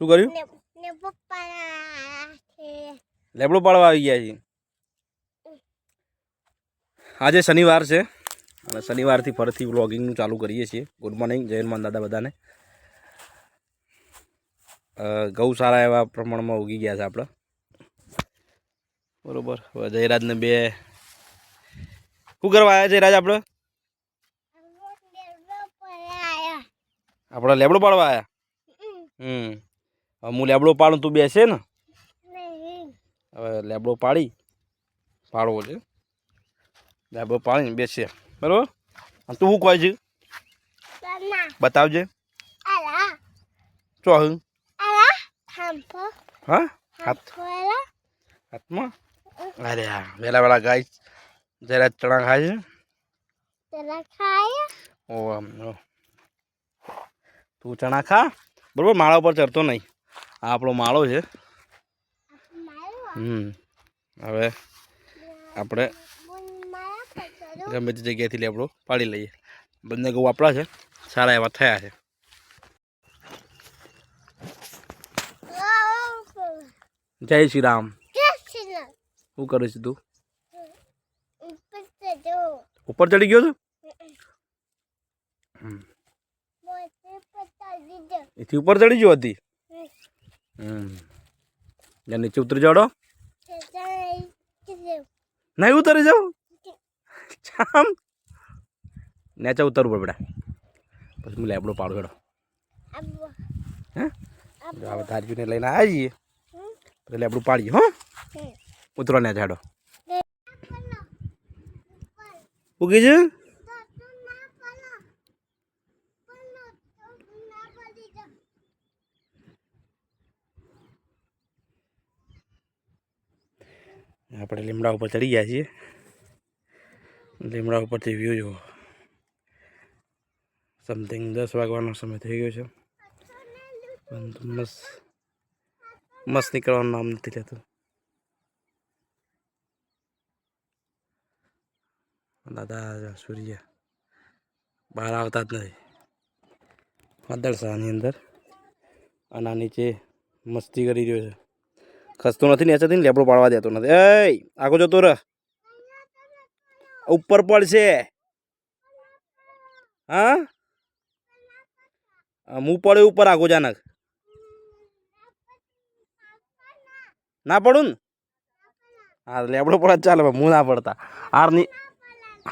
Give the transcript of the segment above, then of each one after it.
શું કર્યું? લેબડો પાડવા આવી ગયા છીએ. આજે શનિવાર છે અને શનિવારથી ફરીથી વ્લોગિંગનું ચાલુ કરીએ છીએ. ગુડ મોર્નિંગ, જય હનુમાન દાદા બધાને. ઘઉં સારા એવા પ્રમાણમાં ઉગી ગયા છે આપણે. બરોબર. હવે જયરાજને બે શું કરવા આવ્યા જયરાજ? આપણે લેબડો પાડવા આવ્યા. હવે હું લેબડો પાડું, તું બેસે ને. હવે લેબડો પાડવો છે. લેબડો પાડીને બેસે, બરોબર. તું શું કહે છે? બતાવજે. ચો હું હા હાથમાં. અરે હા, વેલા ગાય જરા ચણા ખાય છે. ઓ તું ચણા ખા, બરોબર. માળા ઉપર ચડતો નહીં. આ આપણો માળો છે. હવે આપણે ગમે તે જગ્યાએથી લેબડો પાડી લઈએ. બંને ઘઉં આપણા છે, સારા એવા થયા છે. જય શ્રી રામ. શું કરું છું તું? ઉપર ચડી ગયો છું? એથી ઉપર ચડી ગયો હતી. નીચે ઉતરી જાડો. નહીં ઉતરી જાઉં. નીચે ઉતરવું પડે. પછી હું લેબડો પાડું. હેડો. હવે ધારીને લઈને આવ્યા છીએ. પછી લેબડું પાડીએ. હો, ઉતરો ને હેડો. ઉગી છે. આપણે લીમડા ઉપર ચડી ગયા છીએ. લીમડા ઉપરથી વ્યૂ જુઓ. સમથિંગ 10 વાગવાનો સમય થઈ ગયો છે. પરંતુ મસ્ત નીકળવાનું નામ નથી લેતું. દાદા સૂર્ય બહાર આવતા જ નથી. વાદળશાહની અંદર આના નીચે મસ્તી કરી રહ્યો છે. ખસતો નથી નેચેથી. લેબડો પાડવા દેતો નથી. એ આગો જતો રહ. ઉપર પડશે. હા, હું પડે ઉપર. આગો જાનક ના પડું ને. હા, લેબડો પડે ચાલે. હું ના પડતા.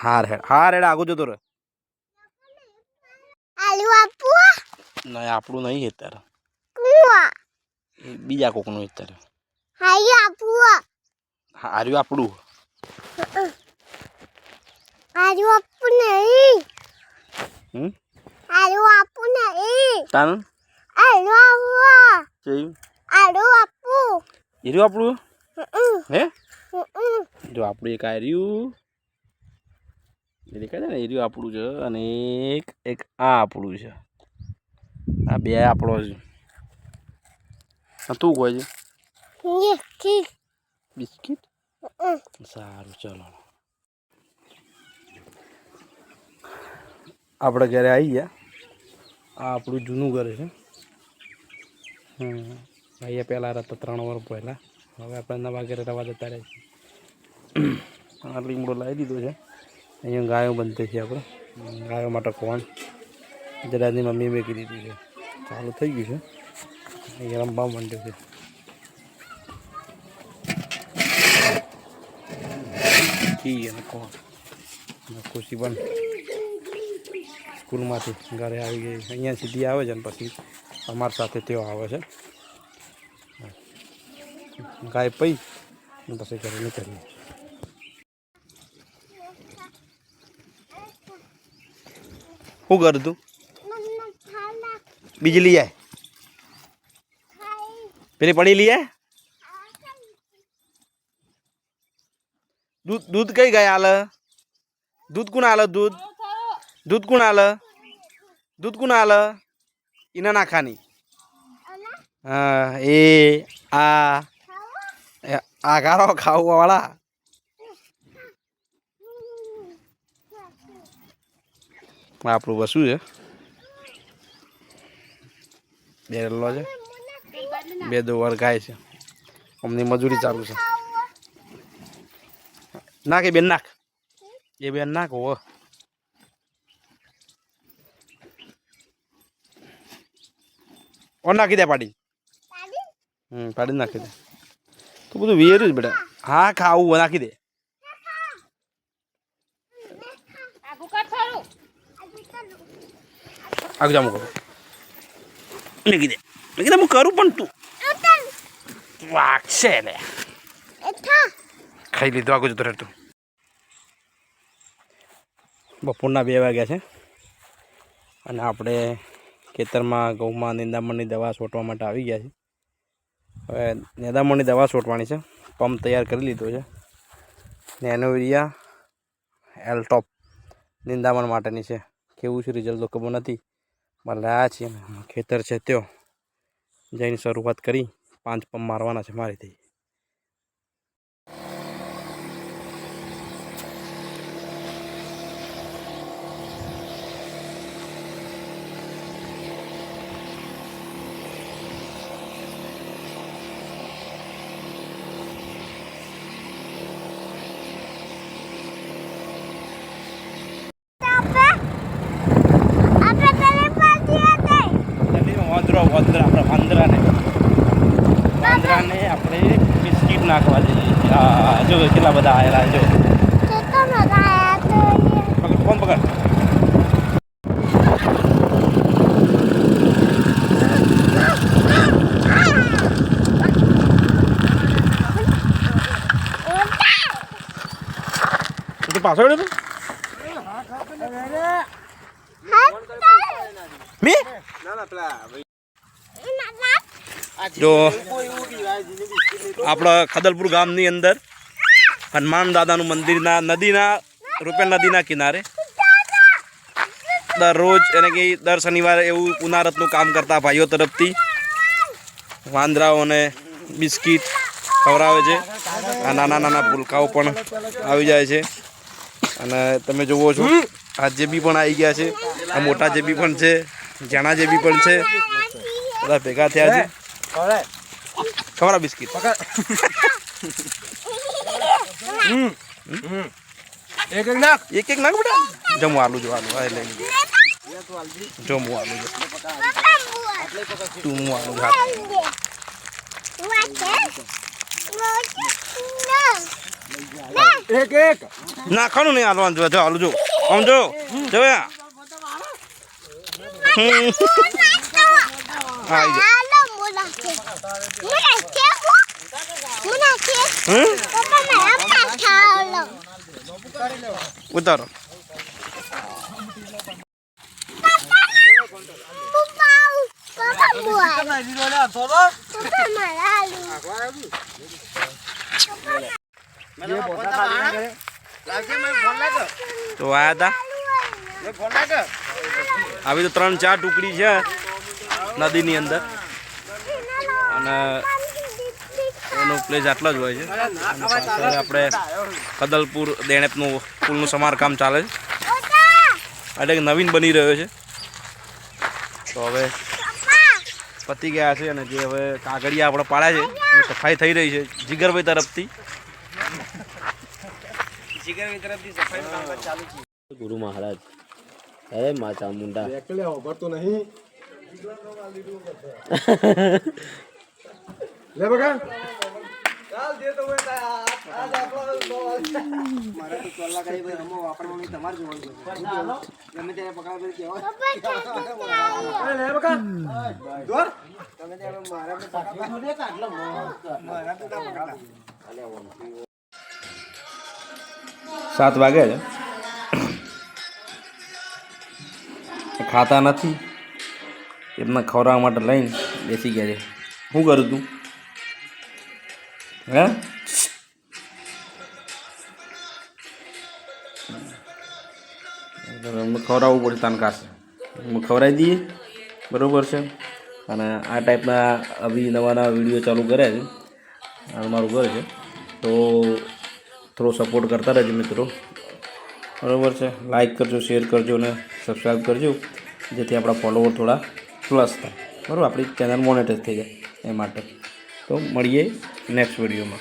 હાર હેડ આગો જતો રહ. નહીં, આપણું નહીં. અત્યારે બીજા કોકનું. અત્યારે હાર્યું આપણું. આપણું હે જો આપણું એક આર્યું દેખાય છે ને. એર્યું આપણું છે અને એક આ આપણું છે. આ બે આપણો છે. તું કહે છે બિસ્કિટ. સારું, ચલો આપણે ઘરે આવી ગયા. આ આપણું જૂનું ઘર છે. અહીંયા પહેલાં રહેતા 3 વર્ષ પહેલાં. હવે આપણે નવા ઘરે રહેવા જતા રહે છે. આ લીમડો લાવી દીધો છે. અહીંયા ગાયો બનતી છે. આપણે ગાયો માટે કોણ જરાની મમ્મી મેં કીધી દીધું છે. ચાલુ થઈ ગયું છે. અહીંયા રમવા માંડ્યો છે. અને કોણ ખુશી પણ સ્કૂલમાંથી ઘરે આવી ગઈ. અહીંયા સીધી આવે છે અને પછી અમારી સાથે તેઓ આવે છે. ગાય પી પછી ઘરે નીકળીએ. શું કરું તું? બીજી લઈ આય. પેલી પડી લઈ આય. દૂધ કઈ ગાય હાલ? દૂધ કોણ હાલ? દૂધ કોણ હાલ? દૂધ કોણ હાલ? એના નાખાની. હા, એ આ ગારો ખાવા વાળા. આપણું વસું છે. બે રલ્લો છે. બે દો વાર ગાય છે. અમની મજૂરી ચાલુ છે. નાખ એ બેન નાખ. એ બેન નાખ હો. નાખી દે પાડી. પાડી નાખી દે. તું બધું વેર્યું જ બેટા. હા ખાવું નાખી દે. આગળ જામું કરું. મૂકી દે. મૂકી દે હું કરું પણ તું વાગશે લે. ખાઈ લીધું આગળ જતો રહેતું. બપોરના 2 વાગ્યા છે અને આપણે ખેતરમાં ઘઉંમાં નિંદામણની દવા છોટવા માટે આવી ગયા છે. હવે નિંદામણની દવા છોટવાની છે. પંપ તૈયાર કરી લીધો છે. નેનો યુરિયા એલટોપ નિંદામણ માટેની છે. કેવું છે રિઝલ્ટ તો ખબર નથી. પણ લાયા છીએ ખેતર છે ત્યો જઈને શરૂઆત કરી. 5 પંપ મારવાના છે મારીથી. વાંદરાને આપણે બિસ્કીટ નાખવા જઈએ. જો કેટલા બધા આવેલા જો. પકડ ફોન પકડ. તું પાછળ તું મી જો આપણા ખદલપુર ગામની અંદર હનુમાન દાદાનું મંદિરના નદીના કિનારે દરરોજ એને કે દર શનિવારે એવું પુનારતનું કામ કરતા ભાઈઓ તરફથી વાંદરાઓને બિસ્કીટ ખવડાવે છે. આ નાના પુલકાઓ પણ આવી જાય છે અને તમે જુઓ છો આ જેબી પણ આવી ગયા છે. આ મોટા જેબી પણ છે, જાણા જેબી પણ છે. બધા ભેગા થયા છે. ખવડા બિસ્કીટ એક નાખ બેટા. જમવું આલું જો આલું લઈ જમવું આલું જો તું આલું એક નાખવાનું નહીં આલવાનું જો આલું જો આમ જો જોયા ઉતારો. તો આયા હતા આવી તો 3-4 ટુકડી છે નદીની અંદર અને એનો પ્લેસ આટલો જ હોય છે. આપણે ખદલપુર દેણેપનું પુલનું સમારકામ ચાલે છે. એટલે નવીન બની રહ્યો છે. તો હવે પતી ગયા છે અને જે હવે કાગળિયા આપણે પાડ્યા છે એની સફાઈ થઈ રહી છે જીગરભાઈ તરફથી. સફાઈનું કામકાજ ચાલુ છે. ગુરુ મહારાજ હે મા ચામુંડા એકલે ઓભરતો નહીં લે બગા ચાલ દે તો હોય આજ આપણો મારા તો ચોલ્લા કરી ભાઈ રમો વાપરવાનું તમાર જોવાનું છે. ગમે ત્યારે પકડા ભાઈ કેવો લે બગા દોર તમે ત્યારે મારા તો પકડા દે કાટલો મારા તો પકડા 7 વાગે છે. ખાતા નથી એમને ખવડાવવા માટે લઈને બેસી ગયા છે. શું કરું તું હે? અમને ખવડાવવું પડે તાન કાશે અમે ખવડાવી દઈએ બરાબર છે. અને આ ટાઈપના નવા વિડીયો ચાલુ કર્યા છે. આ મારું ઘર છે તો થોડો સપોર્ટ કરતા રહેજો મિત્રો બરાબર છે. લાઈક કરજો, શેર કરજો અને સબસ્ક્રાઈબ કરજો જેથી આપણા ફોલોવર થોડા પ્લસ થાય બરાબર. આપણી ચેનલ મોનેટાઈઝ થઈ જાય. એ માટે. તો મળીએ નેક્સ્ટ વિડીયોમાં.